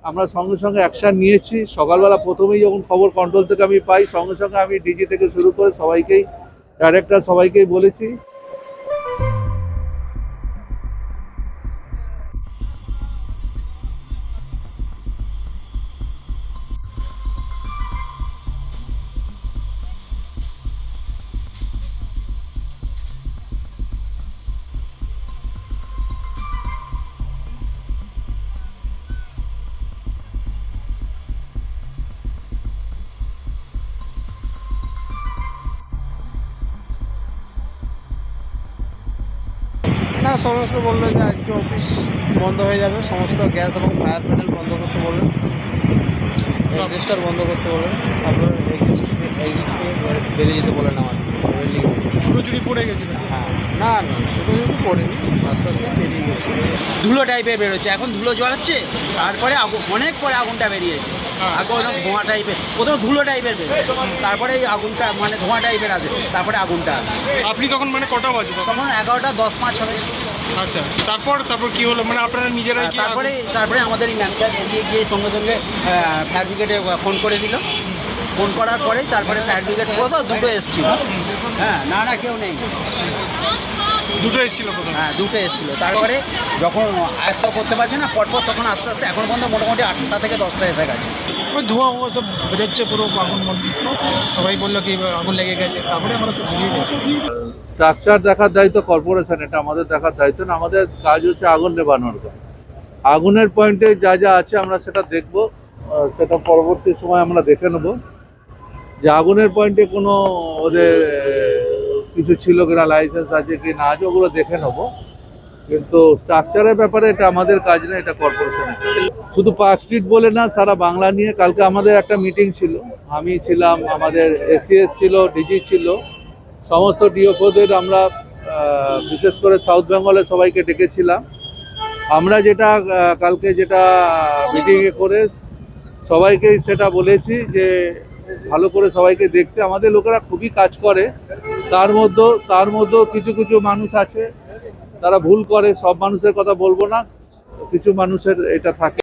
আমরা সঙ্গে সঙ্গে অ্যাকশন নিয়েছি। সকালবেলা প্রথমেই যখন খবর কন্ট্রোল থেকে আমি পাই, সঙ্গে সঙ্গে আমি ডিজি থেকে শুরু করে সবাইকেই, ডাইরেক্টর সবাইকেই বলেছি। না, সমস্ত বললো যে আজকে অফিস বন্ধ হয়ে যাবে, সমস্ত গ্যাস এবং ফায়ার প্যানেল বন্ধ করতে বললেন, এক্সিস্টার বন্ধ করতে বললেন, তারপর এক্সিস্ট থেকে বেরিয়ে যেতে বলেন আমার বিল্ডিং। ছুটোছুটি পড়ে গেছিল? হ্যাঁ, না না, ছুটোছুটি পড়েনি, আস্তে আস্তে বেরিয়ে গেছে। ধুলো টাইপের বেরোচ্ছে, এখন ধুলো জ্বলাচ্ছে, তারপরে অনেক পরে আগুনটা বেরিয়েছে। আগে অনেক ধোঁয়া টাইপের, প্রথমে ধুলো টাইপের বেরোয়, তারপরে এই আগুনটা মানে ধোঁয়া টাইপের আসে, তারপরে আগুনটা আসে। আপনি তখন মানে কটা বাজে তখন? তখন 11:10 হবে। আচ্ছা, তারপর কি হলো, মানে আপনারা নিজেরাই কি? তারপরে আমাদের ম্যানেজার এগিয়ে গিয়ে সঙ্গে সঙ্গে ফায়ার ব্রিগেডে ফোন করে দিল। ফোন করার পরেই তারপরে ফায়ার ব্রিগেড কোথাও দুটো এসেছিল। হ্যাঁ, না কেউ নেই, দুটো এসেছিল প্রথমে? হ্যাঁ, দুটো এসেছিলো। তারপরে যখন আয়ত্ত করতে পারছে না পরপর, তখন আস্তে আস্তে এখন পর্যন্ত মোটামুটি 8টা থেকে 10টা এসে গেছে। ওই ধোঁয়া সব বেরোচ্ছে, পুরো আগুন। সবাই বললো কি আগুন লেগে গেছে, তারপরে আমরা সব বেরিয়ে গেছি। স্ট্রাকচার দেখার দায়িত্ব কর্পোরেশন, এটা আমাদের দেখার দায়িত্ব না। আমাদের কাজ হচ্ছে আগুন নেভানোর কাজ। আগুনের পয়েন্টে যা যা আছে আমরা সেটা দেখব, সেটা পরবর্তী সময় আমরা দেখে নেব যে আগুনের পয়েন্টে কোনো ওদের কিছু ছিল কিনা, লাইসেন্স আছে কি না আছে, ওগুলো দেখে নেব। কিন্তু স্ট্রাকচারের ব্যাপারে এটা আমাদের কাজ না, এটা কর্পোরেশনের। শুধু পার্ক স্ট্রিট বলে না, সারা বাংলা নিয়ে কালকে আমাদের একটা মিটিং ছিল। আমি ছিলাম, আমাদের এসিএস ছিল, ডিজি ছিল, সমস্ত ডিওফোদের আমরা বিশেষ করে সাউথ বেঙ্গলে সবাইকে ডেকেছিলাম। আমরা যেটা কালকে যেটা মিটিংয়ে করে সবাইকেই সেটা বলেছি যে ভালো করে সবাইকে দেখতে। আমাদের লোকেরা খুবই কাজ করে, তার মধ্যেও কিছু কিছু মানুষ আছে তারা ভুল করে। সব মানুষের কথা বলবো না, কিছু মানুষের এটা থাকে।